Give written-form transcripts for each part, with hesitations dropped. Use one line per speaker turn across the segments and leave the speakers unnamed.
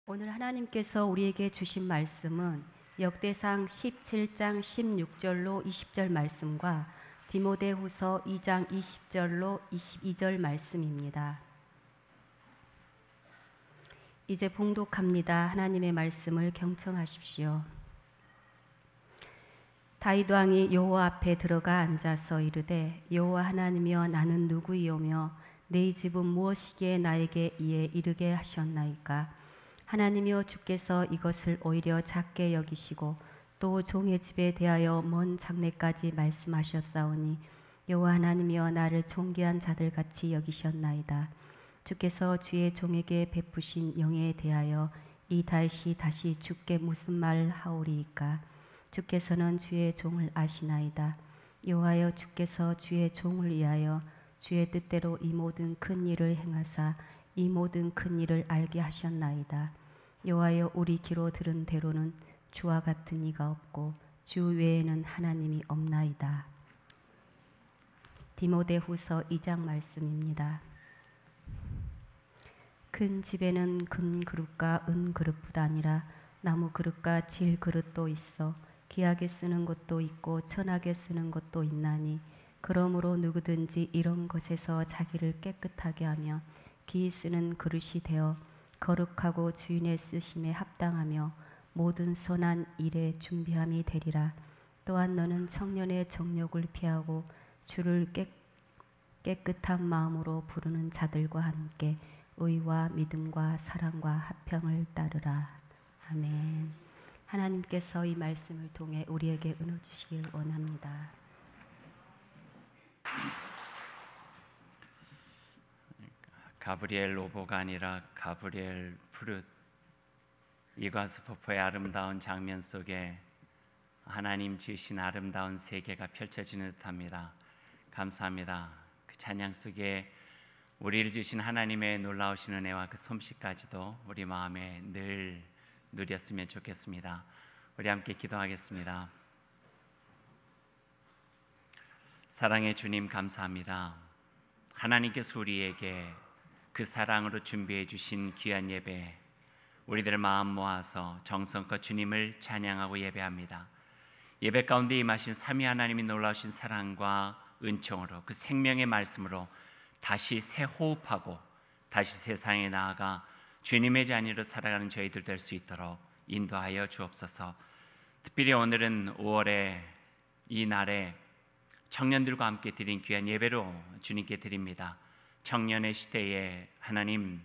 오늘 하나님께서 우리에게 주신 말씀은 역대상 17장 16절로 20절 말씀과 디모데후서 2장 20절로 22절 말씀입니다. 이제 봉독합니다. 하나님의 말씀을 경청하십시오. 다윗 왕이 여호와 앞에 들어가 앉아서 이르되, 여호와 하나님이여, 나는 누구이오며 내 집은 무엇이기에 나에게 이에 이르게 하셨나이까? 하나님이여, 주께서 이것을 오히려 작게 여기시고 또 종의 집에 대하여 먼 장래까지 말씀하셨사오니, 여호와 하나님이여, 나를 존귀한 자들같이 여기셨나이다. 주께서 주의 종에게 베푸신 영예에 대하여 이 다윗이 다시 주께 무슨 말을 하오리이까? 주께서는 주의 종을 아시나이다. 여호와여, 주께서 주의 종을 위하여 주의 뜻대로 이 모든 큰 일을 행하사 이 모든 큰 일을 알게 하셨나이다. 여호와여, 우리 귀로 들은 대로는 주와 같은 이가 없고 주 외에는 하나님이 없나이다. 디모데후서 2장 말씀입니다. 큰 집에는 금 그릇과 은 그릇뿐 아니라 나무 그릇과 질 그릇도 있어 귀하게 쓰는 것도 있고 천하게 쓰는 것도 있나니, 그러므로 누구든지 이런 것에서 자기를 깨끗하게 하며 귀히 쓰는 그릇이 되어 거룩하고 주인의 쓰심에 합당하며 모든 선한 일에 준비함이 되리라. 또한 너는 청년의 정욕을 피하고 주를 깨끗한 마음으로 부르는 자들과 함께 의와 믿음과 사랑과 화평을 따르라. 아멘. 하나님께서 이 말씀을 통해 우리에게 은혜 주시길 원합니다.
가브리엘 로보가 아니라 가브리엘 푸릇, 이과수 폭포의 아름다운 장면 속에 하나님 지으신 아름다운 세계가 펼쳐지는 듯합니다. 감사합니다. 그 찬양 속에 우리를 주신 하나님의 놀라우신 은혜와 그 솜씨까지도 우리 마음에 늘 누렸으면 좋겠습니다. 우리 함께 기도하겠습니다. 사랑의 주님, 감사합니다. 하나님께서 우리에게 그 사랑으로 준비해 주신 귀한 예배, 우리들 마음 모아서 정성껏 주님을 찬양하고 예배합니다. 예배 가운데 임하신 삼위 하나님이 놀라우신 사랑과 은총으로, 그 생명의 말씀으로 다시 새 호흡하고 다시 세상에 나아가 주님의 자녀로 살아가는 저희들 될 수 있도록 인도하여 주옵소서. 특별히 오늘은 5월의 이 날에 청년들과 함께 드린 귀한 예배로 주님께 드립니다. 청년의 시대에 하나님,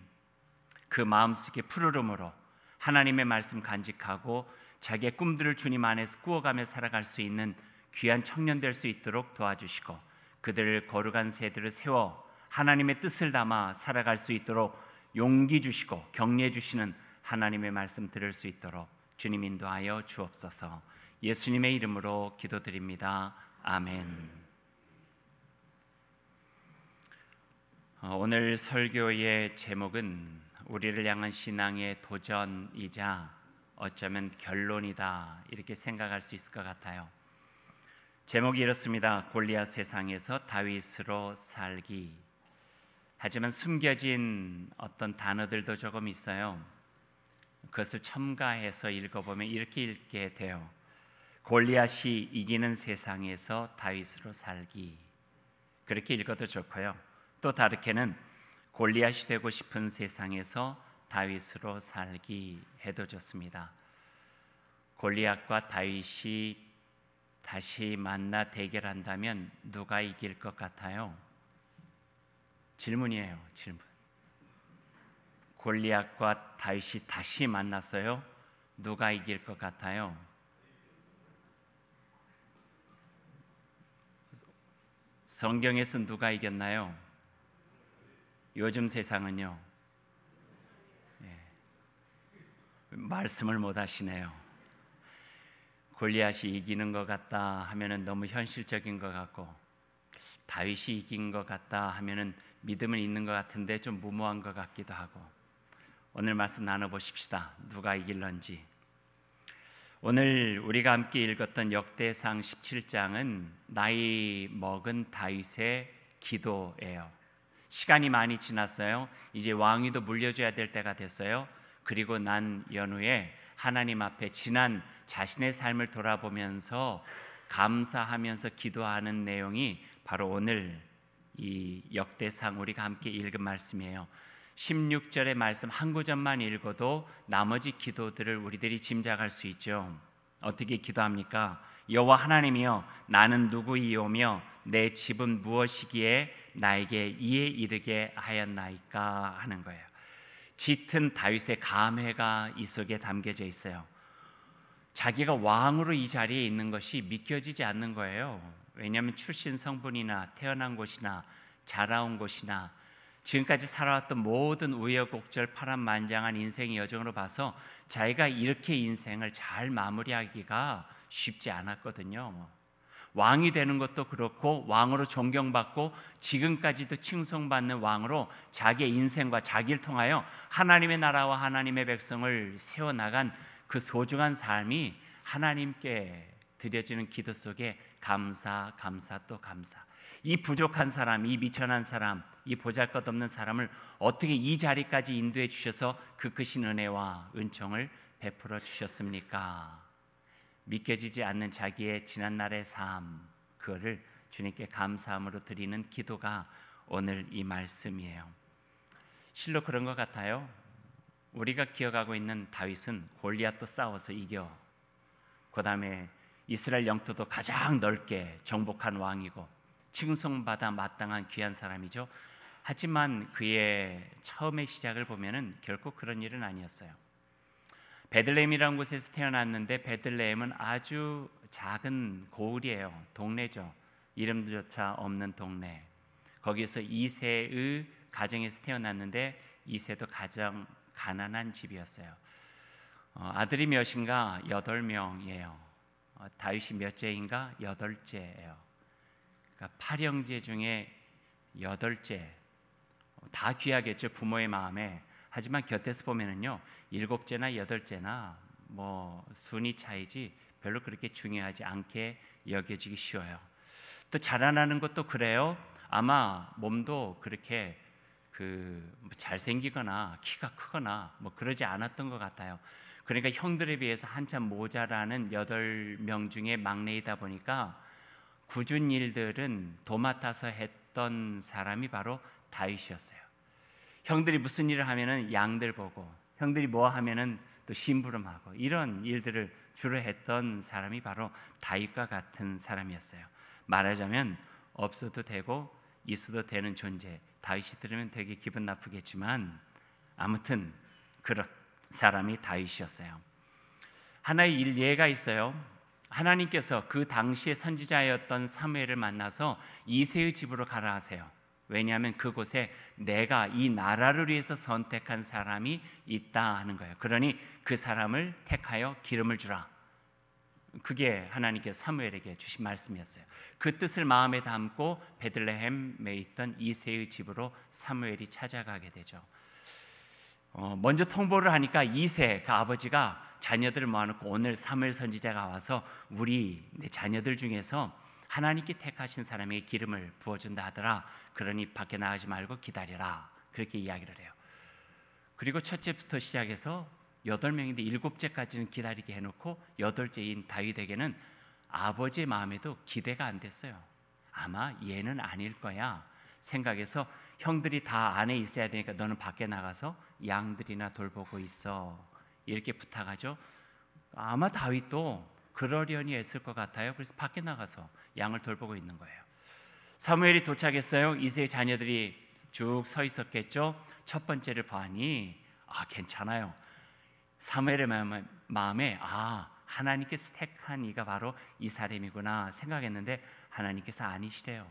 그 마음속의 푸르름으로 하나님의 말씀 간직하고 자기의 꿈들을 주님 안에서 꾸어가며 살아갈 수 있는 귀한 청년 될 수 있도록 도와주시고, 그들을 거룩한 세대를 세워 하나님의 뜻을 담아 살아갈 수 있도록 용기 주시고 격려해 주시는 하나님의 말씀 들을 수 있도록 주님 인도하여 주옵소서. 예수님의 이름으로 기도드립니다. 아멘. 오늘 설교의 제목은 우리를 향한 신앙의 도전이자 어쩌면 결론이다, 이렇게 생각할 수 있을 것 같아요. 제목이 이렇습니다. 골리앗 세상에서 다윗으로 살기. 하지만 숨겨진 어떤 단어들도 조금 있어요. 그것을 첨가해서 읽어보면 이렇게 읽게 돼요. 골리앗이 이기는 세상에서 다윗으로 살기. 그렇게 읽어도 좋고요. 또 다르게는 골리앗이 되고 싶은 세상에서 다윗으로 살기 해도 좋습니다. 골리앗과 다윗이 다시 만나 대결한다면 누가 이길 것 같아요? 질문이에요. 질문. 골리앗과 다윗이 다시 만났어요. 누가 이길 것 같아요? 성경에서 누가 이겼나요? 요즘 세상은요? 말씀을 못 하시네요. 골리앗이 이기는 것 같다 하면은 너무 현실적인 것 같고, 다윗이 이긴 것 같다 하면은 믿음은 있는 것 같은데 좀 무모한 것 같기도 하고. 오늘 말씀 나눠보십시다. 누가 이길런지. 오늘 우리가 함께 읽었던 역대상 17장은 나이 먹은 다윗의 기도예요. 시간이 많이 지났어요. 이제 왕위도 물려줘야 될 때가 됐어요. 그리고 난 연후에 하나님 앞에 지난 자신의 삶을 돌아보면서 감사하면서 기도하는 내용이 바로 오늘 이 역대상 우리가 함께 읽은 말씀이에요. 16절의 말씀 한 구절만 읽어도 나머지 기도들을 우리들이 짐작할 수 있죠. 어떻게 기도합니까? 여호와 하나님이여, 나는 누구이오며 내 집은 무엇이기에 나에게 이에 이르게 하였나이까 하는 거예요. 짙은 다윗의 감회가 이 속에 담겨져 있어요. 자기가 왕으로 이 자리에 있는 것이 믿겨지지 않는 거예요. 왜냐하면 출신 성분이나 태어난 곳이나 자라온 곳이나 지금까지 살아왔던 모든 우여곡절 파란만장한 인생의 여정으로 봐서 자기가 이렇게 인생을 잘 마무리하기가 쉽지 않았거든요. 왕이 되는 것도 그렇고 왕으로 존경받고 지금까지도 칭송받는 왕으로 자기의 인생과 자기를 통하여 하나님의 나라와 하나님의 백성을 세워나간 그 소중한 삶이 하나님께 드려지는 기도 속에 감사 또 감사. 이 부족한 사람, 이 미천한 사람, 이 보잘것없는 사람을 어떻게 이 자리까지 인도해 주셔서 그 크신 은혜와 은총을 베풀어 주셨습니까? 믿겨지지 않는 자기의 지난날의 삶, 그거를 주님께 감사함으로 드리는 기도가 오늘 이 말씀이에요. 실로 그런 것 같아요. 우리가 기억하고 있는 다윗은 골리앗도 싸워서 이겨, 그 다음에 이스라엘 영토도 가장 넓게 정복한 왕이고 칭송받아 마땅한 귀한 사람이죠. 하지만 그의 처음의 시작을 보면은 결코 그런 일은 아니었어요. 베들레헴이라는 곳에서 태어났는데 베들레헴은 아주 작은 고을이에요. 동네죠. 이름조차 없는 동네. 거기서 이새의 가정에서 태어났는데 이새도 가장 가난한 집이었어요. 아들이 몇인가? 8명이에요. 다윗이 몇째인가? 8째예요. 그러니까 8형제 중에 8째. 다 귀하겠죠, 부모의 마음에. 하지만 곁에서 보면은요, 7째나 8째나 뭐 순위 차이지 별로 그렇게 중요하지 않게 여겨지기 쉬워요. 또 자라나는 것도 그래요. 아마 몸도 그렇게 잘생기거나 키가 크거나 뭐 그러지 않았던 것 같아요. 그러니까 형들에 비해서 한참 모자라는 8명 중에 막내이다 보니까 굳은 일들은 도맡아서 했던 사람이 바로 다윗이었어요. 형들이 무슨 일을 하면은 양들 보고, 형들이 뭐 하면은 또 심부름하고, 이런 일들을 주로 했던 사람이 바로 다윗과 같은 사람이었어요. 말하자면 없어도 되고 있어도 되는 존재. 다윗이 들으면 되게 기분 나쁘겠지만 아무튼 그런 사람이 다윗이었어요. 하나의 일예가 있어요. 하나님께서 그 당시의 선지자였던 사무엘을 만나서 이새의 집으로 가라 하세요. 왜냐하면 그곳에 내가 이 나라를 위해서 선택한 사람이 있다 하는 거예요. 그러니 그 사람을 택하여 기름을 주라. 그게 하나님께서 사무엘에게 주신 말씀이었어요. 그 뜻을 마음에 담고 베들레헴에 있던 이새의 집으로 사무엘이 찾아가게 되죠. 먼저 통보를 하니까 이새 그 아버지가 자녀들을 모아놓고 오늘 사무엘 선지자가 와서 우리 내 자녀들 중에서 하나님께 택하신 사람에게 기름을 부어준다 하더라. 그러니 밖에 나가지 말고 기다려라. 그렇게 이야기를 해요. 그리고 첫째부터 시작해서 8명인데 7째까지는 기다리게 해놓고 8째인 다윗에게는 아버지의 마음에도 기대가 안 됐어요. 아마 얘는 아닐 거야 생각해서 형들이 다 안에 있어야 되니까 너는 밖에 나가서 양들이나 돌보고 있어, 이렇게 부탁하죠. 아마 다윗도 그러려니 했을 것 같아요. 그래서 밖에 나가서 양을 돌보고 있는 거예요. 사무엘이 도착했어요. 이새의 자녀들이 쭉 서 있었겠죠. 첫 번째를 보니 괜찮아요. 사무엘의 마음에 하나님께서 택한 이가 바로 이 사람이구나 생각했는데 하나님께서 아니시래요.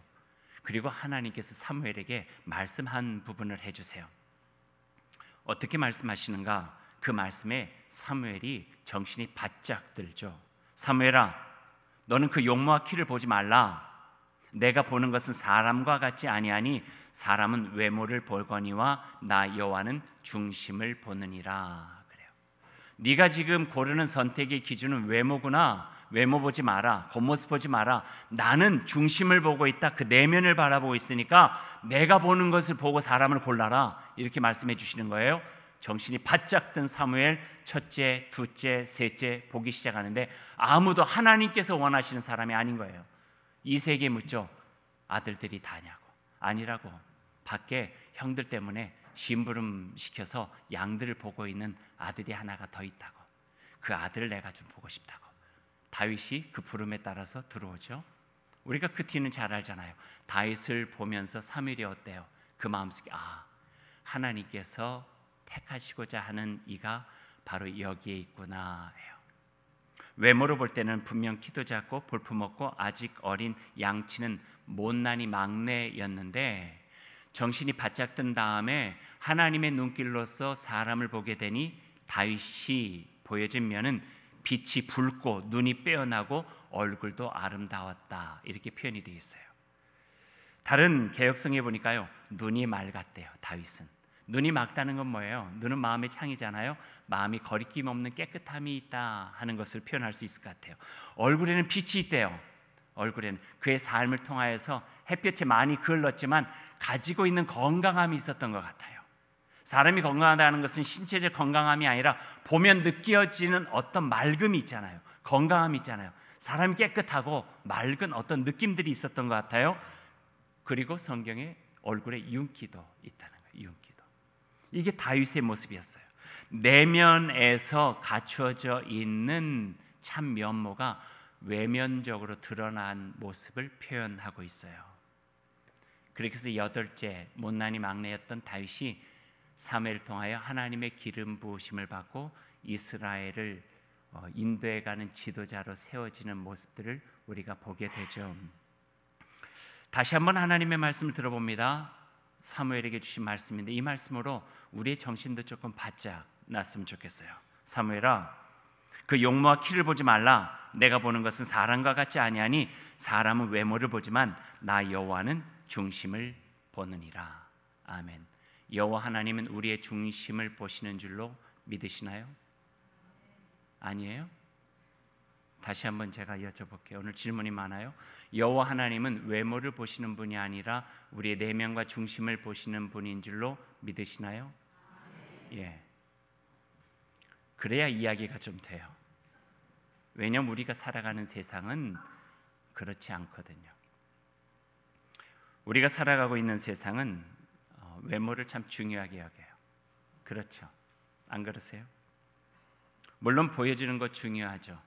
그리고 하나님께서 사무엘에게 말씀 한 부분을 해주세요. 어떻게 말씀하시는가? 그 말씀에 사무엘이 정신이 바짝 들죠. 사무엘아, 너는 그 용모와 키를 보지 말라. 내가 보는 것은 사람과 같지 아니하니 사람은 외모를 볼거니와 나 여호와는 중심을 보느니라. 그래요. 네가 지금 고르는 선택의 기준은 외모구나. 외모 보지 마라. 겉모습 보지 마라. 나는 중심을 보고 있다. 그 내면을 바라보고 있으니까 내가 보는 것을 보고 사람을 골라라. 이렇게 말씀해 주시는 거예요. 정신이 바짝 든 사무엘 첫째, 둘째, 셋째 보기 시작하는데 아무도 하나님께서 원하시는 사람이 아닌 거예요. 이세에게 묻죠. 아들들이 다냐고. 아니라고. 밖에 형들 때문에 심부름 시켜서 양들을 보고 있는 아들이 하나가 더 있다고. 그 아들을 내가 좀 보고 싶다고. 다윗이 그 부름에 따라서 들어오죠. 우리가 그 뒤는 잘 알잖아요. 다윗을 보면서 사무엘이 어때요? 그 마음속에 하나님께서 택하시고자 하는 이가 바로 여기에 있구나 해요. 외모로 볼 때는 분명 키도 작고 볼품없고 아직 어린 양치는 못난이 막내였는데 정신이 바짝 든 다음에 하나님의 눈길로서 사람을 보게 되니 다윗이 보여진 면은 빛이 붉고 눈이 빼어나고 얼굴도 아름다웠다 이렇게 표현이 되어 있어요. 다른 개역성에 보니까요 눈이 맑았대요. 다윗은 눈이 맑다는 건 뭐예요? 눈은 마음의 창이잖아요. 마음이 거리낌 없는 깨끗함이 있다 하는 것을 표현할 수 있을 것 같아요. 얼굴에는 빛이 있대요. 얼굴에는 그의 삶을 통하여서 햇볕에 많이 그을렀지만 가지고 있는 건강함이 있었던 것 같아요. 사람이 건강하다는 것은 신체적 건강함이 아니라 보면 느껴지는 어떤 맑음이 있잖아요. 건강함이 있잖아요. 사람이 깨끗하고 맑은 어떤 느낌들이 있었던 것 같아요. 그리고 성경에 얼굴에 윤기도 있다는 거예요. 윤기도. 이게 다윗의 모습이었어요. 내면에서 갖추어져 있는 참 면모가 외면적으로 드러난 모습을 표현하고 있어요. 그래서 여덟째 못난이 막내였던 다윗이 사무엘을 통하여 하나님의 기름 부으심을 받고 이스라엘을 인도해가는 지도자로 세워지는 모습들을 우리가 보게 되죠. 다시 한번 하나님의 말씀을 들어봅니다. 사무엘에게 주신 말씀인데 이 말씀으로 우리의 정신도 조금 바짝 났으면 좋겠어요. 사무엘아, 그 용모와 키를 보지 말라. 내가 보는 것은 사람과 같지 아니하니 사람은 외모를 보지만 나 여호와는 중심을 보느니라. 아멘. 여호와 하나님은 우리의 중심을 보시는 줄로 믿으시나요? 아니에요? 다시 한번 제가 여쭤볼게요. 오늘 질문이 많아요. 여호와 하나님은 외모를 보시는 분이 아니라 우리의 내면과 중심을 보시는 분인 줄로 믿으시나요? 예. 그래야 이야기가 좀 돼요. 왜냐하면 우리가 살아가는 세상은 그렇지 않거든요. 우리가 살아가고 있는 세상은 외모를 참 중요하게 여겨요. 그렇죠? 안 그러세요? 물론 보여지는 것 중요하죠.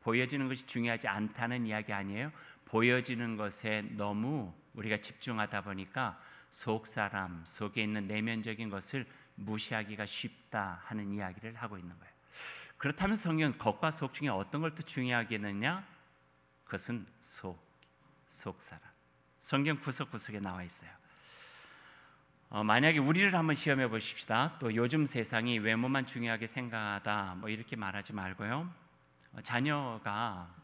보여지는 것이 중요하지 않다는 이야기 아니에요. 보여지는 것에 너무 우리가 집중하다 보니까 속사람 속에 있는 내면적인 것을 무시하기가 쉽다 하는 이야기를 하고 있는 거예요. 그렇다면 성경은 겉과 속 중에 어떤 걸 더 중요하게 했느냐? 그것은 속사람. 성경 구석구석에 나와 있어요. 만약에 우리를 한번 시험해 보십시다. 또 요즘 세상이 외모만 중요하게 생각하다 뭐 이렇게 말하지 말고요. 자녀가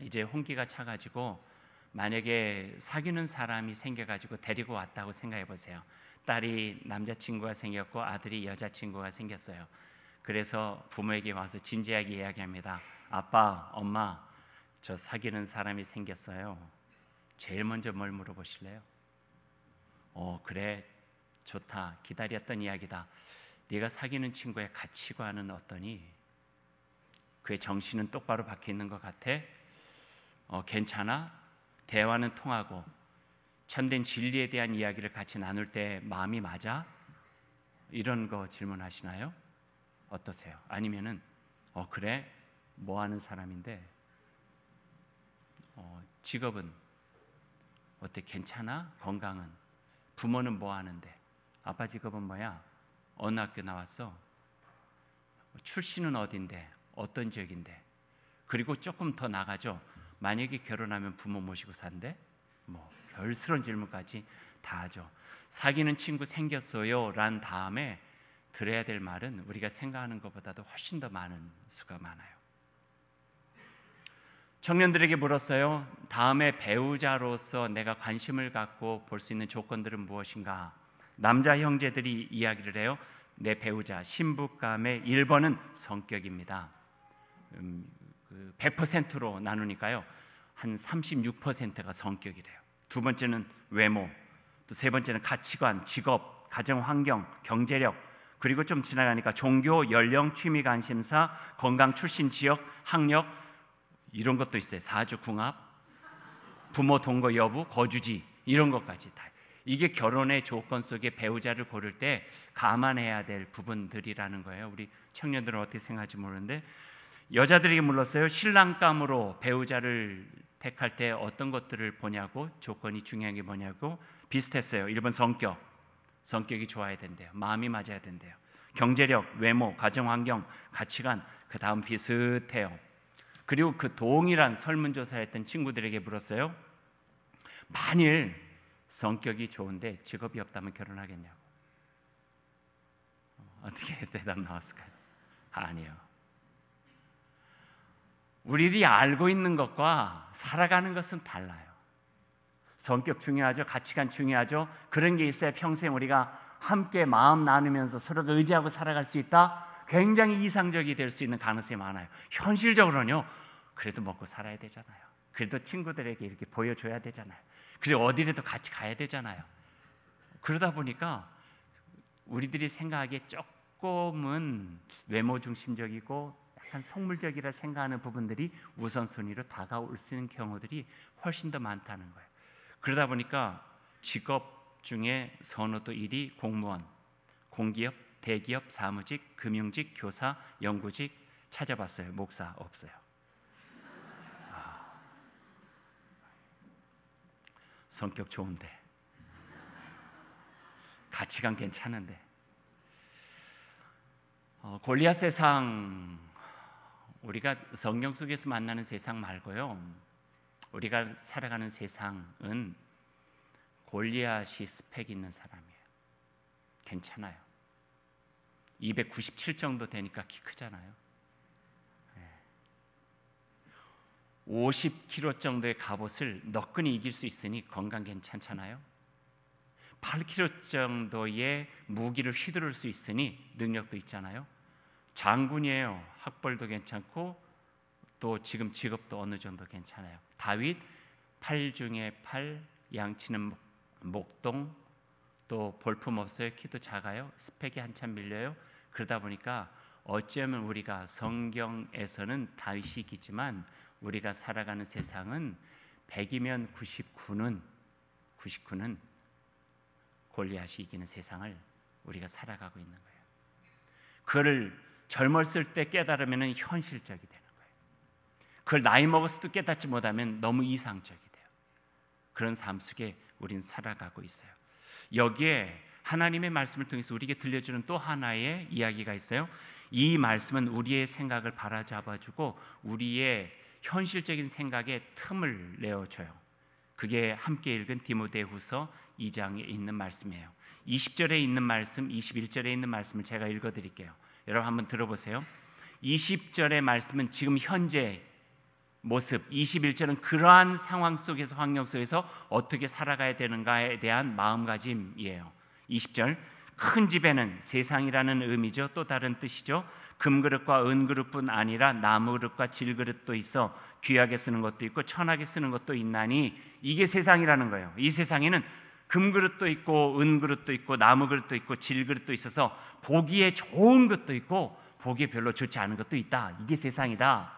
이제 홍기가 차가지고 만약에 사귀는 사람이 생겨가지고 데리고 왔다고 생각해 보세요. 딸이 남자친구가 생겼고 아들이 여자친구가 생겼어요. 그래서 부모에게 와서 진지하게 이야기합니다. 아빠, 엄마, 저 사귀는 사람이 생겼어요. 제일 먼저 뭘 물어보실래요? 그래, 좋다. 기다렸던 이야기다. 네가 사귀는 친구의 가치관은 어떠니? 그의 정신은 똑바로 박혀 있는 것 같아? 괜찮아? 대화는 통하고 참된 진리에 대한 이야기를 같이 나눌 때 마음이 맞아? 이런 거 질문하시나요? 어떠세요? 아니면은 그래? 뭐 하는 사람인데? 직업은 어때? 괜찮아? 건강은? 부모는 뭐 하는데? 아빠 직업은 뭐야? 어느 학교 나왔어? 출신은 어딘데? 어떤 지역인데? 그리고 조금 더 나가죠. 만약에 결혼하면 부모 모시고 산대? 뭐 별스러운 질문까지 다 하죠. 사귀는 친구 생겼어요 란 다음에 들어야 될 말은 우리가 생각하는 것보다도 훨씬 더 많은 수가 많아요. 청년들에게 물었어요. 다음에 배우자로서 내가 관심을 갖고 볼 수 있는 조건들은 무엇인가? 남자 형제들이 이야기를 해요. 내 배우자 신부감의 1번은 성격입니다. 100%로 나누니까요 한 36%가 성격이래요. 두 번째는 외모, 또 세 번째는 가치관, 직업, 가정 환경, 경제력, 그리고 좀 지나가니까 종교, 연령, 취미 관심사, 건강, 출신 지역, 학력 이런 것도 있어요. 사주 궁합, 부모 동거 여부, 거주지 이런 것까지 다. 이게 결혼의 조건 속에 배우자를 고를 때 감안해야 될 부분들이라는 거예요. 우리 청년들은 어떻게 생각할지 모르는데 여자들에게 물었어요. 신랑감으로 배우자를 택할 때 어떤 것들을 보냐고, 조건이 중요한 게 뭐냐고. 비슷했어요. 1번 성격이 좋아야 된대요. 마음이 맞아야 된대요. 경제력, 외모, 가정환경, 가치관, 그 다음 비슷해요. 그리고 그 동일한 설문조사를 했던 친구들에게 물었어요. 만일 성격이 좋은데 직업이 없다면 결혼하겠냐고. 어떻게 대답 나왔을까요? 아니요. 우리들이 알고 있는 것과 살아가는 것은 달라요. 성격 중요하죠. 가치관 중요하죠. 그런 게 있어야 평생 우리가 함께 마음 나누면서 서로가 의지하고 살아갈 수 있다. 굉장히 이상적이 될 수 있는 가능성이 많아요. 현실적으로는요, 그래도 먹고 살아야 되잖아요. 그래도 친구들에게 이렇게 보여줘야 되잖아요. 그리고 어디라도 같이 가야 되잖아요. 그러다 보니까 우리들이 생각하기에 조금은 외모 중심적이고 약간 속물적이라 생각하는 부분들이 우선순위로 다가올 수 있는 경우들이 훨씬 더 많다는 거예요. 그러다 보니까 직업 중에 선호도 1위 공무원, 공기업, 대기업, 사무직, 금융직, 교사, 연구직 찾아봤어요. 목사 없어요. 성격 좋은데, 가치관 괜찮은데. 골리앗 세상, 우리가 성경 속에서 만나는 세상 말고요, 우리가 살아가는 세상은 골리앗이 스펙 있는 사람이에요. 괜찮아요. 297 정도 되니까 키 크잖아요. 50kg 정도의 갑옷을 너끈히 이길 수 있으니 건강 괜찮잖아요. 8kg 정도의 무기를 휘두를 수 있으니 능력도 있잖아요. 장군이에요. 학벌도 괜찮고 또 지금 직업도 어느 정도 괜찮아요. 다윗 8 중에 8, 양치는 목동, 또 볼품 없어요. 키도 작아요. 스펙이 한참 밀려요. 그러다 보니까 어쩌면 우리가 성경에서는 다윗이 이기지만 우리가 살아가는 세상은 100이면 99는 골리앗이 이기는 세상을 우리가 살아가고 있는 거예요. 그걸 젊었을 때 깨달으면 현실적이 되는 거예요. 그걸 나이 먹었을 때 깨닫지 못하면 너무 이상적이 돼요. 그런 삶 속에 우린 살아가고 있어요. 여기에 하나님의 말씀을 통해서 우리에게 들려주는 또 하나의 이야기가 있어요. 이 말씀은 우리의 생각을 바로잡아주고 우리의 현실적인 생각에 틈을 내어줘요. 그게 함께 읽은 디모데후서 2장에 있는 말씀이에요. 20절에 있는 말씀, 21절에 있는 말씀을 제가 읽어드릴게요. 여러분 한번 들어보세요. 20절의 말씀은 지금 현재 모습, 21절은 그러한 상황 속에서, 환경 속에서 어떻게 살아가야 되는가에 대한 마음가짐이에요. 20절, 큰 집에는 세상이라는 의미죠. 또 다른 뜻이죠. 금그릇과 은그릇뿐 아니라 나무그릇과 질그릇도 있어 귀하게 쓰는 것도 있고 천하게 쓰는 것도 있나니, 이게 세상이라는 거예요. 이 세상에는 금그릇도 있고 은그릇도 있고 나무그릇도 있고 질그릇도 있어서 보기에 좋은 것도 있고 보기에 별로 좋지 않은 것도 있다. 이게 세상이다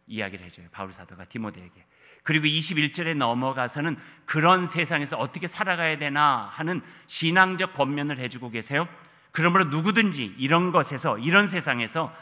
이야기를 해줘요, 바울 사도가 디모데에게. 그리고 21절에 넘어가서는 그런 세상에서 어떻게 살아가야 되나 하는 신앙적 권면을 해주고 계세요. 그러므로 누구든지 이런 것에서, 이런 세상에서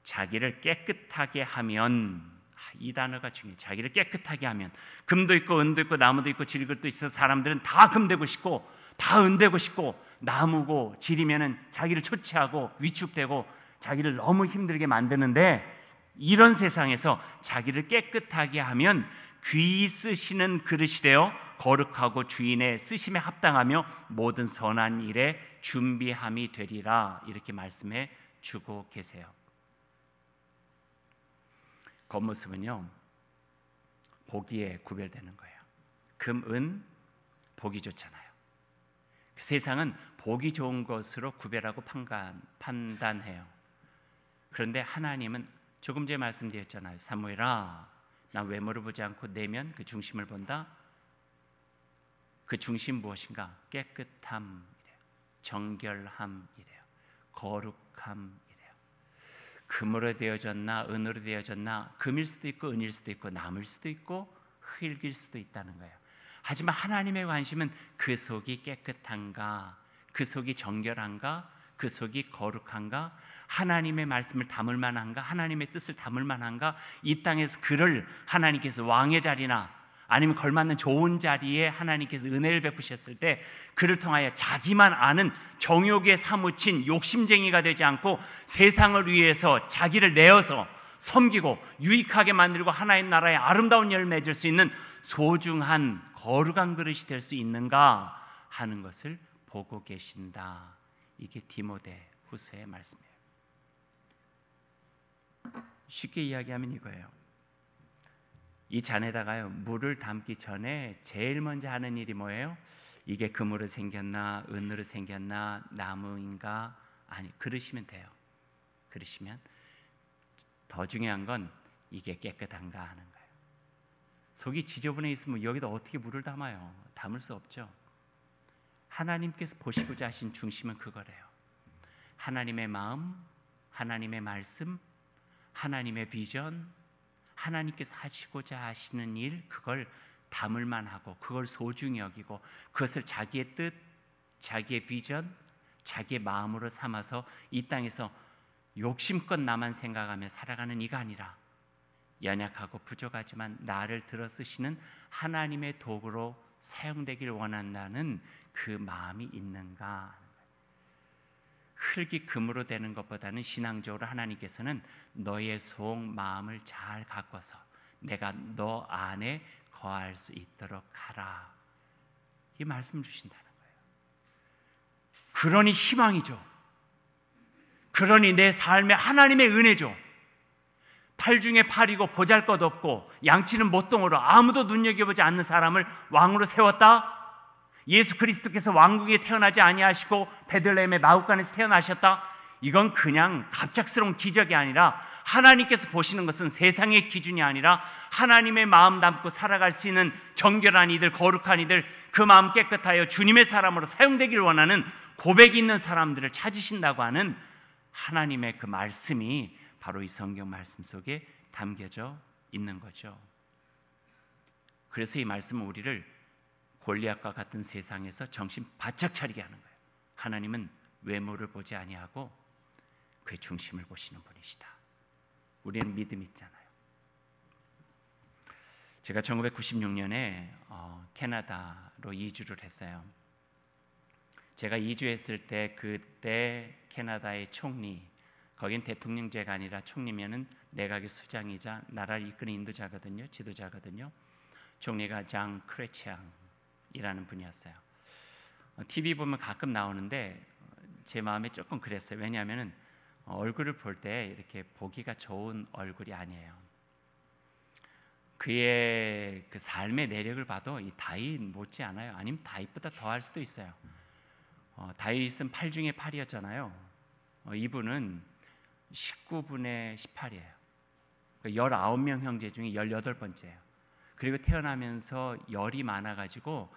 자기를 깨끗하게 하면, 이 단어가 중요해요. 자기를 깨끗하게 하면, 금도 있고 은도 있고 나무도 있고 질그릇도 있어서 사람들은 다 금되고 싶고 다 은되고 싶고 나무고 질이면은 자기를 초치하고 위축되고 자기를 너무 힘들게 만드는데, 이런 세상에서 자기를 깨끗하게 하면 귀 쓰시는 그릇이 되어 거룩하고 주인의 쓰심에 합당하며 모든 선한 일에 준비함이 되리라, 이렇게 말씀해 주고 계세요. 겉모습은요 보기에 구별되는 거예요. 금, 은 보기 좋잖아요. 세상은 보기 좋은 것으로 구별하고 판단해요. 그런데 하나님은 조금 전에 말씀드렸잖아요. 사무엘아, 나 외모를 보지 않고 내면, 그 중심을 본다. 그 중심 무엇인가? 깨끗함이래요. 정결함이래요. 거룩함이래요. 금으로 되어졌나 은으로 되어졌나, 금일 수도 있고 은일 수도 있고 남을 수도 있고 흙일 수도 있다는 거예요. 하지만 하나님의 관심은 그 속이 깨끗한가, 그 속이 정결한가, 그 속이 거룩한가, 하나님의 말씀을 담을 만한가, 하나님의 뜻을 담을 만한가. 이 땅에서 그를 하나님께서 왕의 자리나 아니면 걸맞는 좋은 자리에 하나님께서 은혜를 베푸셨을 때 그를 통하여 자기만 아는 정욕에 사무친 욕심쟁이가 되지 않고 세상을 위해서 자기를 내어서 섬기고 유익하게 만들고 하나님 나라의 아름다운 열매 맺을 수 있는 소중한 거룩한 그릇이 될 수 있는가 하는 것을 보고 계신다. 이게 디모데후서의 말씀이에요. 쉽게 이야기하면 이거예요. 이 잔에다가요, 물을 담기 전에 제일 먼저 하는 일이 뭐예요? 이게 금으로 생겼나 은으로 생겼나 나무인가, 아니, 그러시면 돼요. 그러시면 더 중요한 건 이게 깨끗한가 하는 거예요. 속이 지저분해 있으면 여기다 어떻게 물을 담아요? 담을 수 없죠. 하나님께서 보시고자 하신 중심은 그거래요. 하나님의 마음, 하나님의 말씀, 하나님의 비전, 하나님께서 하시고자 하시는 일, 그걸 담을 만하고 그걸 소중히 여기고 그것을 자기의 뜻, 자기의 비전, 자기의 마음으로 삼아서 이 땅에서 욕심껏 나만 생각하며 살아가는 이가 아니라 연약하고 부족하지만 나를 들어 쓰시는 하나님의 도구로 사용되길 원한다는 그 마음이 있는가. 흙이 금으로 되는 것보다는 신앙적으로 하나님께서는 너의 속 마음을 잘 가꿔서 내가 너 안에 거할 수 있도록 하라, 이 말씀을 주신다는 거예요. 그러니 희망이죠. 그러니 내 삶에 하나님의 은혜죠. 팔 중에 팔이고 보잘것없고 양치는 못동으로 아무도 눈여겨보지 않는 사람을 왕으로 세웠다. 예수 그리스도께서 왕국에 태어나지 아니하시고 베들레헴의 마구간에서 태어나셨다. 이건 그냥 갑작스러운 기적이 아니라 하나님께서 보시는 것은 세상의 기준이 아니라 하나님의 마음 담고 살아갈 수 있는 정결한 이들, 거룩한 이들, 그 마음 깨끗하여 주님의 사람으로 사용되길 원하는 고백이 있는 사람들을 찾으신다고 하는 하나님의 그 말씀이 바로 이 성경 말씀 속에 담겨져 있는 거죠. 그래서 이 말씀은 우리를 골리앗과 같은 세상에서 정신 바짝 차리게 하는 거예요. 하나님은 외모를 보지 아니하고 그의 중심을 보시는 분이시다. 우리는 믿음 있잖아요. 제가 1996년에 캐나다로 이주를 했어요. 제가 이주했을 때 그때 캐나다의 총리, 거긴 대통령제가 아니라 총리면은 내각의 수장이자 나라를 이끄는 인도자거든요, 지도자거든요. 총리가 장 크레치앙이라는 분이었어요. TV 보면 가끔 나오는데 제 마음에 조금 그랬어요. 왜냐하면은 얼굴을 볼 때 이렇게 보기가 좋은 얼굴이 아니에요. 그의 그 삶의 내력을 봐도 이 다윗 못지 않아요. 아니면 다윗보다 더할 수도 있어요. 다윗은 8 중에 8이었잖아요. 이분은 19분의 18이에요. 19명 형제 중에 18번째예요. 그리고 태어나면서 열이 많아가지고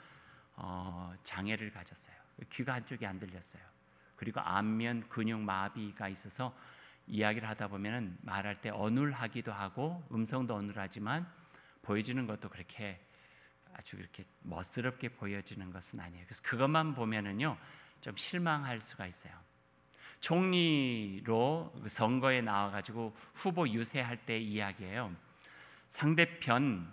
장애를 가졌어요. 귀가 한쪽이 안 들렸어요. 그리고 안면 근육 마비가 있어서 이야기를 하다 보면 말할 때 어눌하기도 하고 음성도 어눌하지만 보여지는 것도 그렇게 아주 그렇게 멋스럽게 보여지는 것은 아니에요. 그래서 그것만 보면은요 좀 실망할 수가 있어요. 총리로 선거에 나와가지고 후보 유세할 때 이야기예요. 상대편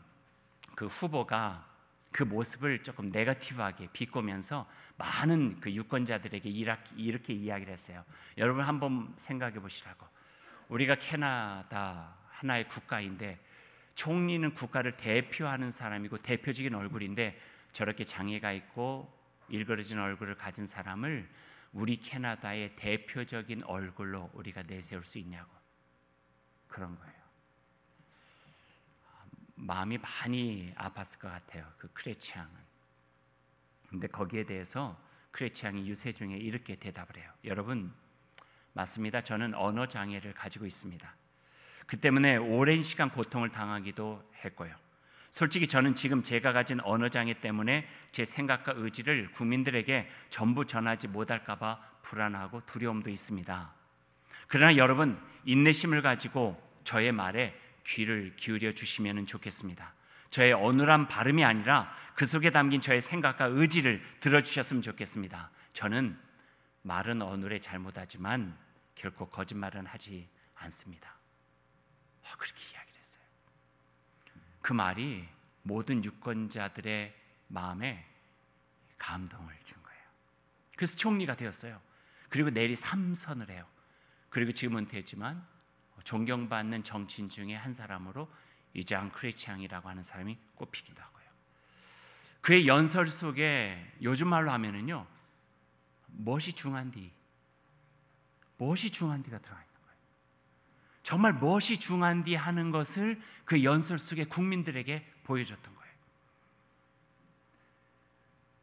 그 후보가 그 모습을 조금 네거티브하게 비꼬면서 많은 그 유권자들에게 이렇게 이야기를 했어요. 여러분 한번 생각해 보시라고. 우리가 캐나다 하나의 국가인데 총리는 국가를 대표하는 사람이고 대표적인 얼굴인데 저렇게 장애가 있고 일그러진 얼굴을 가진 사람을 우리 캐나다의 대표적인 얼굴로 우리가 내세울 수 있냐고. 그런 거예요. 마음이 많이 아팠을 것 같아요. 그 크레치앙은. 근데 거기에 대해서 크레치앙이 유세 중에 이렇게 대답을 해요. 여러분, 맞습니다. 저는 언어 장애를 가지고 있습니다. 그 때문에 오랜 시간 고통을 당하기도 했고요. 솔직히 저는 지금 제가 가진 언어장애 때문에 제 생각과 의지를 국민들에게 전부 전하지 못할까 봐 불안하고 두려움도 있습니다. 그러나 여러분, 인내심을 가지고 저의 말에 귀를 기울여 주시면 좋겠습니다. 저의 어눌한 발음이 아니라 그 속에 담긴 저의 생각과 의지를 들어주셨으면 좋겠습니다. 저는 말은 어눌해 잘못하지만 결코 거짓말은 하지 않습니다. 그렇게 이야기를 했어요. 그 말이 모든 유권자들의 마음에 감동을 준 거예요. 그래서 총리가 되었어요. 그리고 내일이 3선을 해요. 그리고 지금 은퇴했지만 존경받는 정치인 중에 한 사람으로 이 장 크리치앙이라고 하는 사람이 꼽히기도 하고요. 그의 연설 속에 요즘 말로 하면은요, 무엇이 중한디, 무엇이 중한디가 들어가 있는 거예요. 정말 무엇이 중한디 하는 것을 그 연설 속에 국민들에게 보여줬던 거예요.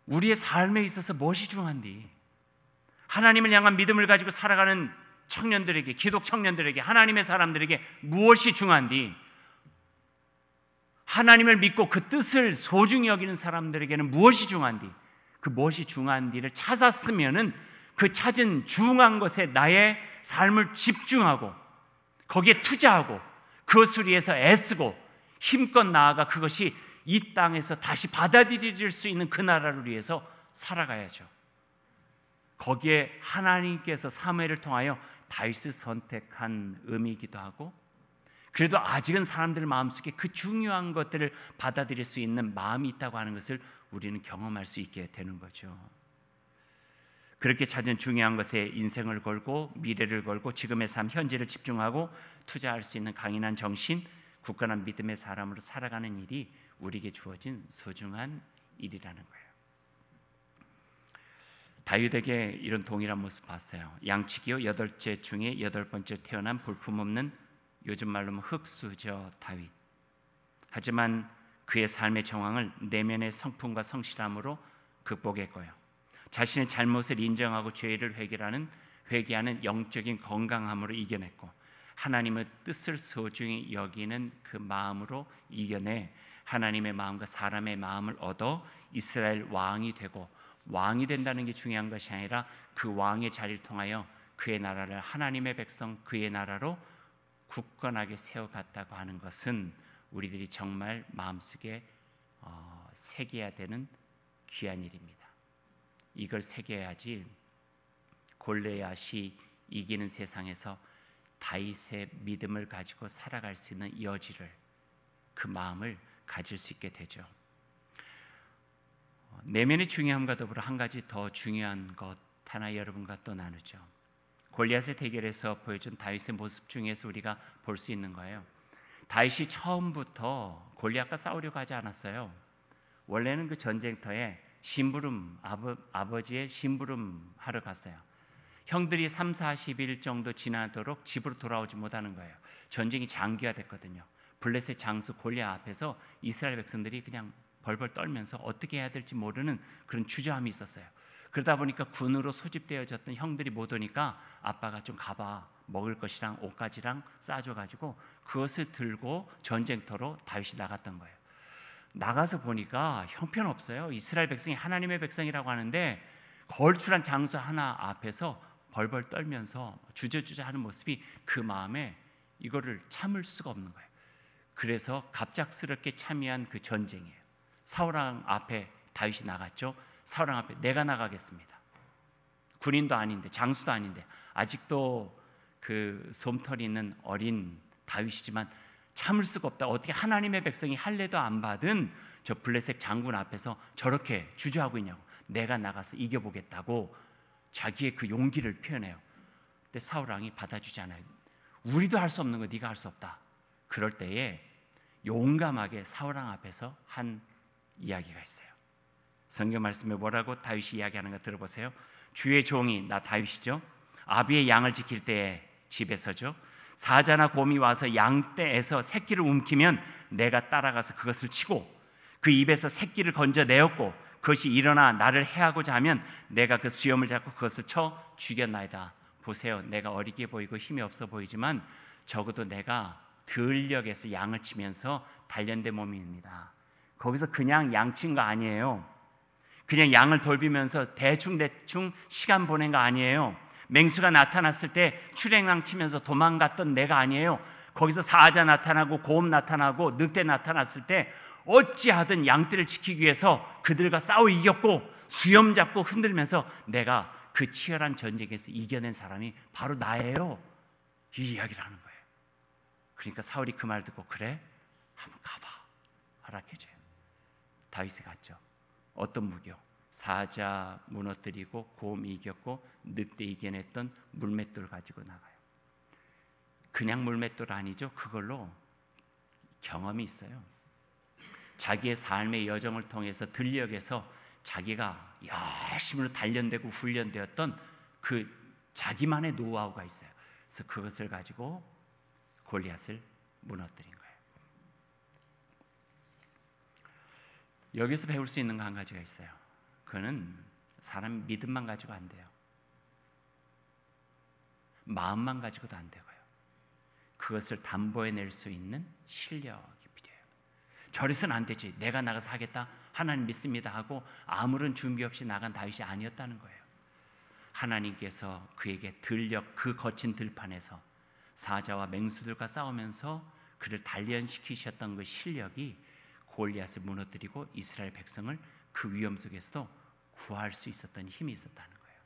우리의 삶에 있어서 무엇이 중한디, 하나님을 향한 믿음을 가지고 살아가는 청년들에게, 기독 청년들에게, 하나님의 사람들에게 무엇이 중한디, 하나님을 믿고 그 뜻을 소중히 여기는 사람들에게는 무엇이 중한디, 그 무엇이 중한디를 찾았으면은 그 찾은 중한 것에 나의 삶을 집중하고 거기에 투자하고 그것을 위해서 애쓰고 힘껏 나아가 그것이 이 땅에서 다시 받아들여질 수 있는 그 나라를 위해서 살아가야죠. 거기에 하나님께서 사무엘을 통하여 다윗을 선택한 의미이기도 하고, 그래도 아직은 사람들 마음속에 그 중요한 것들을 받아들일 수 있는 마음이 있다고 하는 것을 우리는 경험할 수 있게 되는 거죠. 그렇게 찾은 중요한 것에 인생을 걸고 미래를 걸고 지금의 삶 현재를 집중하고 투자할 수 있는 강인한 정신, 굳건한 믿음의 사람으로 살아가는 일이 우리에게 주어진 소중한 일이라는 거예요. 다윗에게 이런 동일한 모습 봤어요. 양치기요 8째 중에 8번째 태어난 볼품없는, 요즘 말로 하면 흙수저 다윗. 하지만 그의 삶의 정황을 내면의 성품과 성실함으로 극복했고요, 자신의 잘못을 인정하고 죄를 회개하는 영적인 건강함으로 이겨냈고, 하나님의 뜻을 소중히 여기는 그 마음으로 이겨내 하나님의 마음과 사람의 마음을 얻어 이스라엘 왕이 되고, 왕이 된다는 게 중요한 것이 아니라 그 왕의 자리를 통하여 그의 나라를 하나님의 백성, 그의 나라로 굳건하게 세워갔다고 하는 것은 우리들이 정말 마음속에 새겨야 되는 귀한 일입니다. 이걸 새겨야지 골리앗이 이기는 세상에서 다윗의 믿음을 가지고 살아갈 수 있는 여지를, 그 마음을 가질 수 있게 되죠. 내면의 중요함과 더불어 한 가지 더 중요한 것 하나 여러분과 또 나누죠. 골리앗의 대결에서 보여준 다윗의 모습 중에서 우리가 볼 수 있는 거예요. 다윗이 처음부터 골리앗과 싸우려고 하지 않았어요. 원래는 그 전쟁터에 심부름, 아버지의 심부름 하러 갔어요. 형들이 30-40일 정도 지나도록 집으로 돌아오지 못하는 거예요. 전쟁이 장기화됐거든요. 블레셋 장수 골리앗 앞에서 이스라엘 백성들이 그냥 벌벌 떨면서 어떻게 해야 될지 모르는 그런 주저함이 있었어요. 그러다 보니까 군으로 소집되어졌던 형들이 못 오니까 아빠가 좀 가봐, 먹을 것이랑 옷가지랑 싸줘가지고 그것을 들고 전쟁터로 다윗이 나갔던 거예요. 나가서 보니까 형편없어요. 이스라엘 백성이 하나님의 백성이라고 하는데 걸출한 장수 하나 앞에서 벌벌 떨면서 주저주저하는 모습이 그 마음에 이거를 참을 수가 없는 거예요. 그래서 갑작스럽게 참여한 그 전쟁이에요. 사울왕 앞에 다윗이 나갔죠. 사울왕 앞에 내가 나가겠습니다. 군인도 아닌데, 장수도 아닌데, 아직도 그 솜털이 있는 어린 다윗이지만 참을 수가 없다. 어떻게 하나님의 백성이 할례도 안 받은 저 블레셋 장군 앞에서 저렇게 주저하고 있냐고. 내가 나가서 이겨보겠다고 자기의 그 용기를 표현해요. 근데 사울왕이 받아주지 않아요. 우리도 할 수 없는 거 네가 할 수 없다. 그럴 때에 용감하게 사울왕 앞에서 한 이야기가 있어요. 성경 말씀에 뭐라고 다윗이 이야기하는가 들어보세요. 주의 종이, 나 다윗이죠, 아비의 양을 지킬 때에 집에 서죠. 사자나 곰이 와서 양떼에서 새끼를 움키면 내가 따라가서 그것을 치고 그 입에서 새끼를 건져내었고 그것이 일어나 나를 해하고자 하면 내가 그 수염을 잡고 그것을 쳐 죽였나이다. 보세요, 내가 어리게 보이고 힘이 없어 보이지만 적어도 내가 들녘에서 양을 치면서 단련된 몸입니다. 거기서 그냥 양친 거 아니에요. 그냥 양을 돌비면서 대충 시간 보낸 거 아니에요. 맹수가 나타났을 때 출행랑 치면서 도망갔던 내가 아니에요. 거기서 사자 나타나고 곰 나타나고 늑대 나타났을 때 어찌하든 양떼를 지키기 위해서 그들과 싸워 이겼고 수염 잡고 흔들면서 내가 그 치열한 전쟁에서 이겨낸 사람이 바로 나예요. 이 이야기를 하는 거예요. 그러니까 사울이 그 말 듣고 그래? 한번 가봐. 허락해줘요. 다윗이 갔죠. 어떤 무기요? 사자 무너뜨리고 곰 이겼고 늑대 이겨냈던 물맷돌 가지고 나가요. 그냥 물맷돌 아니죠. 그걸로 경험이 있어요. 자기의 삶의 여정을 통해서 들녘에서 자기가 열심히 단련되고 훈련되었던 그 자기만의 노하우가 있어요. 그래서 그것을 가지고 골리앗을 무너뜨린 거예요. 여기서 배울 수 있는 거 한 가지가 있어요. 그거는 사람 믿음만 가지고 안 돼요. 마음만 가지고도 안 되고요. 그것을 담보해낼 수 있는 실력이 필요해요. 저래서는 안 되지. 내가 나가서 하겠다. 하나님 믿습니다 하고 아무런 준비 없이 나간 다윗이 아니었다는 거예요. 하나님께서 그에게 들녘 그 거친 들판에서 사자와 맹수들과 싸우면서 그를 단련시키셨던 그 실력이 골리앗을 무너뜨리고 이스라엘 백성을 그 위험 속에서도 구할 수 있었던 힘이 있었다는 거예요.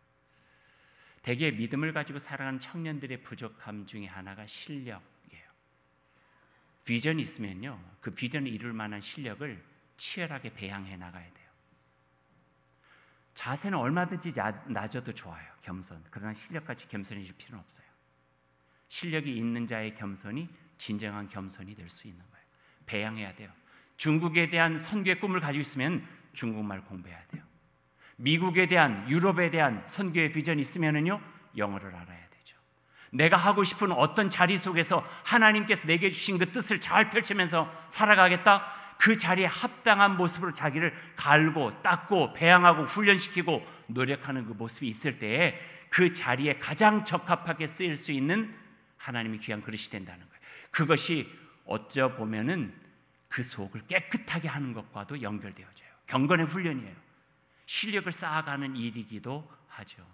대개 믿음을 가지고 살아가는 청년들의 부족함 중에 하나가 실력이에요. 비전이 있으면요, 그 비전을 이룰 만한 실력을 치열하게 배양해 나가야 돼요. 자세는 얼마든지 낮아도 좋아요. 겸손. 그러나 실력까지 겸손해질 필요는 없어요. 실력이 있는 자의 겸손이 진정한 겸손이 될 수 있는 거예요. 배양해야 돼요. 중국에 대한 선교의 꿈을 가지고 있으면 중국말 공부해야 돼요. 미국에 대한, 유럽에 대한 선교의 비전이 있으면은요, 영어를 알아야 되죠. 내가 하고 싶은 어떤 자리 속에서 하나님께서 내게 주신 그 뜻을 잘 펼치면서 살아가겠다. 그 자리에 합당한 모습으로 자기를 갈고 닦고 배양하고 훈련시키고 노력하는 그 모습이 있을 때에 그 자리에 가장 적합하게 쓰일 수 있는 하나님의 귀한 그릇이 된다는 거예요. 그것이 어쩌 보면은 그 속을 깨끗하게 하는 것과도 연결되어져요. 경건의 훈련이에요. 실력을 쌓아가는 일이기도 하죠.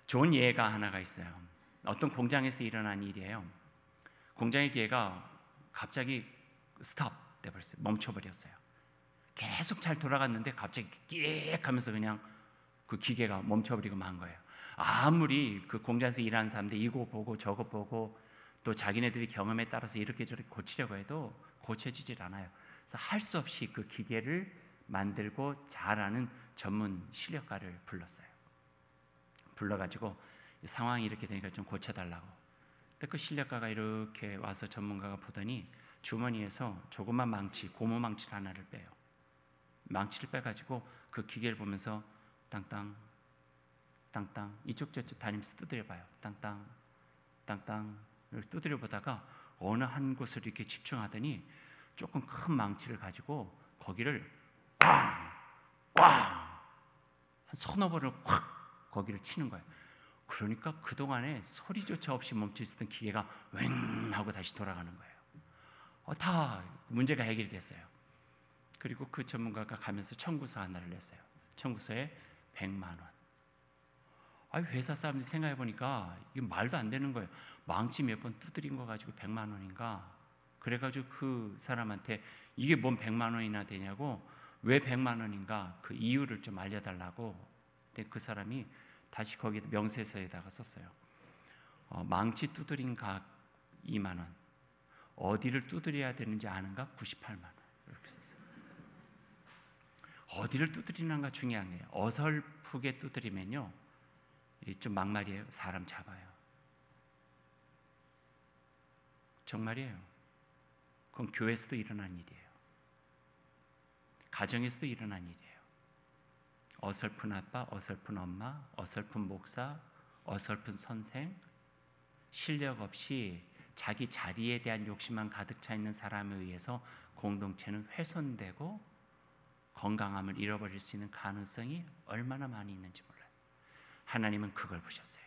좋은 예가 하나가 있어요. 어떤 공장에서 일어난 일이에요. 공장의 기계가 갑자기 스톱 돼버렸어요. 멈춰버렸어요. 계속 잘 돌아갔는데 갑자기 끼익 하면서 그냥 그 기계가 멈춰버리고 만 거예요. 아무리 그 공장에서 일하는 사람들 이거 보고 저거 보고 또 자기네들이 경험에 따라서 이렇게 저렇게 고치려고 해도 고쳐지질 않아요. 그래서 할 수 없이 그 기계를 만들고 잘하는 전문 실력가를 불렀어요. 불러가지고 상황이 이렇게 되니까 좀 고쳐달라고. 근데 그 실력가가 이렇게 와서 전문가가 보더니 주머니에서 조그만 망치, 고무 망치 하나를 빼요. 망치를 빼가지고 그 기계를 보면서 땅땅 땅땅 이쪽 저쪽 다니면서 두드려봐요. 땅땅 땅땅을 두드려 보다가 어느 한 곳을 이렇게 집중하더니 조금 큰 망치를 가지고 거기를 꽝! 꽝! 한 서너 번을 확 거기를 치는 거예요. 그러니까 그동안에 소리조차 없이 멈춰있었던 기계가 웽 하고 다시 돌아가는 거예요. 다 문제가 해결이 됐어요. 그리고 그 전문가가 가면서 청구서 하나를 냈어요. 청구서에 100만 원. 회사 사람들이 생각해 보니까 이게 말도 안 되는 거예요. 망치 몇 번 두드린 거 가지고 100만 원인가? 그래가지고 그 사람한테 이게 뭔 100만 원이나 되냐고, 왜 100만 원인가 그 이유를 좀 알려달라고. 근데 그 사람이 다시 거기 명세서에다가 썼어요. 망치 두드린 각 2만 원, 어디를 두드려야 되는지 아는가 98만 원 이렇게 썼어요. 어디를 두드리는가 중요한 거예요. 어설프게 두드리면요 좀 막말이에요. 사람 잡아요. 정말이에요. 그건 교회에서도 일어난 일이에요. 가정에서도 일어난 일이에요. 어설픈 아빠, 어설픈 엄마, 어설픈 목사, 어설픈 선생, 실력 없이 자기 자리에 대한 욕심만 가득 차 있는 사람에 의해서 공동체는 훼손되고 건강함을 잃어버릴 수 있는 가능성이 얼마나 많이 있는지 몰라요. 하나님은 그걸 보셨어요.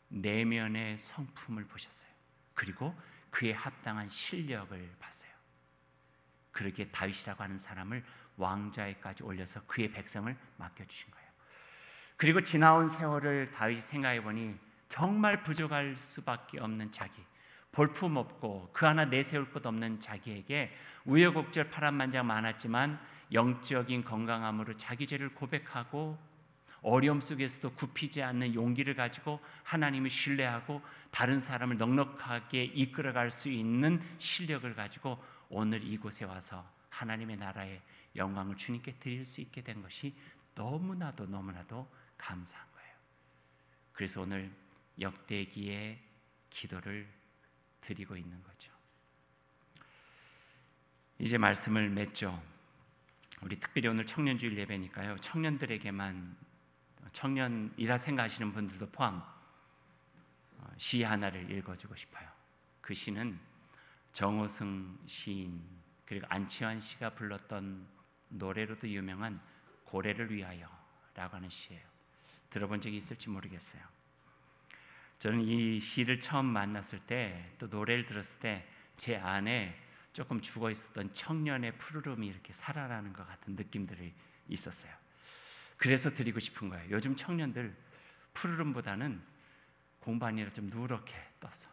내면의 성품을 보셨어요. 그리고 그에 합당한 실력을 봤어요. 그렇게 다윗이라고 하는 사람을 왕좌에까지 올려서 그의 백성을 맡겨주신 거예요. 그리고 지나온 세월을 다윗이 생각해 보니 정말 부족할 수밖에 없는 자기, 볼품없고 그 하나 내세울 것 없는 자기에게 우여곡절 파란만장 많았지만 영적인 건강함으로 자기 죄를 고백하고 어려움 속에서도 굽히지 않는 용기를 가지고 하나님을 신뢰하고 다른 사람을 넉넉하게 이끌어갈 수 있는 실력을 가지고 오늘 이곳에 와서 하나님의 나라의 영광을 주님께 드릴 수 있게 된 것이 너무나도 감사한 거예요. 그래서 오늘 역대기의 기도를 드리고 있는 거죠. 이제 말씀을 맺죠. 우리 특별히 오늘 청년주일 예배니까요, 청년들에게만, 청년이라 생각하시는 분들도 포함 시 하나를 읽어주고 싶어요. 그 시는 정호승 시인 그리고 안치환 씨가 불렀던 노래로도 유명한 고래를 위하여 라고 하는 시예요. 들어본 적이 있을지 모르겠어요. 저는 이 시를 처음 만났을 때, 또 노래를 들었을 때 제 안에 조금 죽어 있었던 청년의 푸르름이 이렇게 살아나는 것 같은 느낌들이 있었어요. 그래서 드리고 싶은 거예요. 요즘 청년들 푸르름보다는 공반이라 좀 누렇게 떠서,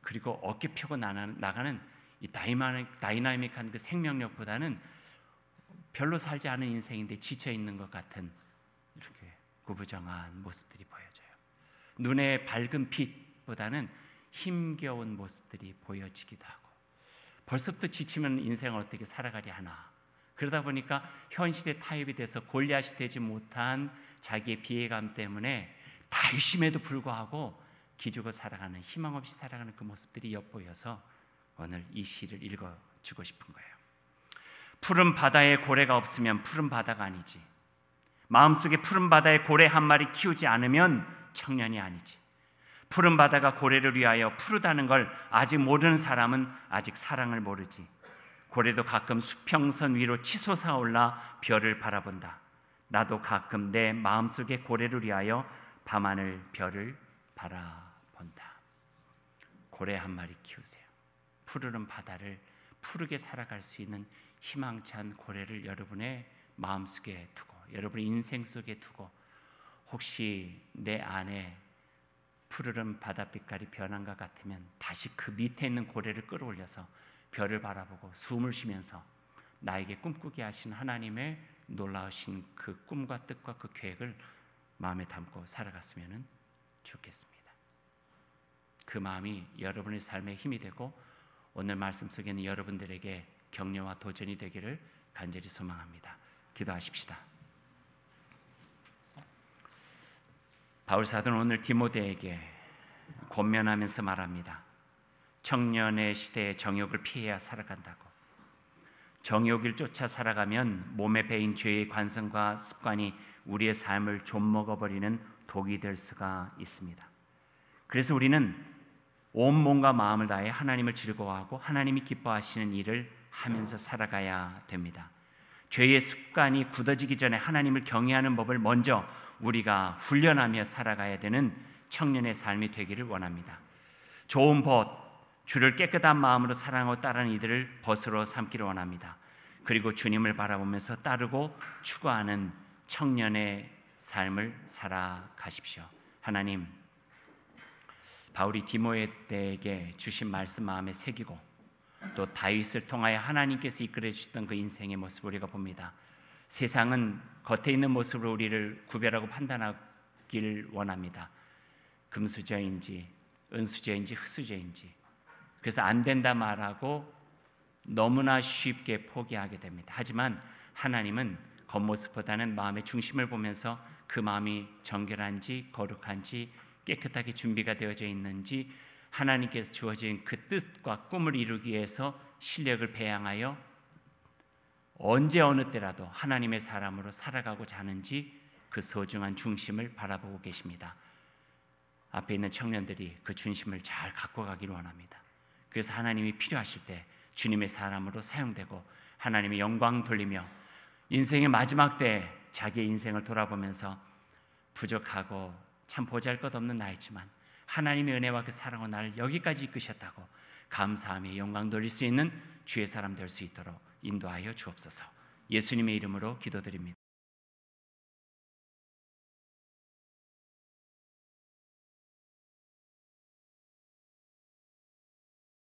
그리고 어깨 펴고 나가는 이 다이나믹한 그 생명력보다는 별로 살지 않은 인생인데 지쳐 있는 것 같은 이렇게 구부정한 모습들이 보여져요. 눈에 밝은 빛보다는 힘겨운 모습들이 보여지기도 하고, 벌써부터 지치면 인생을 어떻게 살아가리 하나. 그러다 보니까 현실에 타협이 돼서 골리앗이 되지 못한 자기의 비애감 때문에 다심에도 불구하고 기죽어 살아가는, 희망 없이 살아가는 그 모습들이 엿보여서 오늘 이 시를 읽어주고 싶은 거예요. 푸른 바다에 고래가 없으면 푸른 바다가 아니지. 마음속에 푸른 바다에 고래 한 마리 키우지 않으면 청년이 아니지. 푸른 바다가 고래를 위하여 푸르다는 걸 아직 모르는 사람은 아직 사랑을 모르지. 고래도 가끔 수평선 위로 치솟아 올라 별을 바라본다. 나도 가끔 내 마음속에 고래를 위하여 밤하늘 별을 바라본다. 고래 한 마리 키우세요. 푸르른 바다를 푸르게 살아갈 수 있는 희망찬 고래를 여러분의 마음속에 두고, 여러분의 인생 속에 두고, 혹시 내 안에 푸르른 바닷빛깔이 변한 것 같으면 다시 그 밑에 있는 고래를 끌어올려서 별을 바라보고 숨을 쉬면서 나에게 꿈꾸게 하신 하나님의 놀라우신 그 꿈과 뜻과 그 계획을 마음에 담고 살아갔으면 좋겠습니다. 그 마음이 여러분의 삶에 힘이 되고 오늘 말씀 속에는 여러분들에게 격려와 도전이 되기를 간절히 소망합니다. 기도하십시다. 바울 사도는 오늘 디모데에게 권면하면서 말합니다. 청년의 시대에 정욕을 피해야 살아간다고. 정욕을 쫓아 살아가면 몸에 배인 죄의 관성과 습관이 우리의 삶을 좀먹어버리는 독이 될 수가 있습니다. 그래서 우리는 온 몸과 마음을 다해 하나님을 즐거워하고 하나님이 기뻐하시는 일을 하면서 살아가야 됩니다. 죄의 습관이 굳어지기 전에 하나님을 경외하는 법을 먼저 우리가 훈련하며 살아가야 되는 청년의 삶이 되기를 원합니다. 좋은 벗, 주를 깨끗한 마음으로 사랑하고 따르는 이들을 벗으로 삼기를 원합니다. 그리고 주님을 바라보면서 따르고 추구하는 청년의 삶을 살아가십시오. 하나님, 바울이 디모데에게 주신 말씀 마음에 새기고 또 다윗을 통하여 하나님께서 이끌어 주셨던 그 인생의 모습을 우리가 봅니다. 세상은 겉에 있는 모습으로 우리를 구별하고 판단하길 원합니다. 금수저인지 은수저인지 흙수저인지. 그래서 안 된다 말하고 너무나 쉽게 포기하게 됩니다. 하지만 하나님은 겉모습보다는 마음의 중심을 보면서 그 마음이 정결한지 거룩한지 깨끗하게 준비가 되어져 있는지, 하나님께서 주어진 그 뜻과 꿈을 이루기 위해서 실력을 배양하여 언제 어느 때라도 하나님의 사람으로 살아가고자 하는지 그 소중한 중심을 바라보고 계십니다. 앞에 있는 청년들이 그 중심을 잘 갖고 가기를 원합니다. 그래서 하나님이 필요하실 때 주님의 사람으로 사용되고 하나님의 영광 돌리며 인생의 마지막 때에 자기의 인생을 돌아보면서 부족하고 참 보잘것없는 나이지만 하나님의 은혜와 그 사랑으로 나를 여기까지 이끄셨다고, 감사함에 영광 돌릴 수 있는 주의 사람 될 수 있도록 인도하여 주옵소서. 예수님의 이름으로 기도드립니다.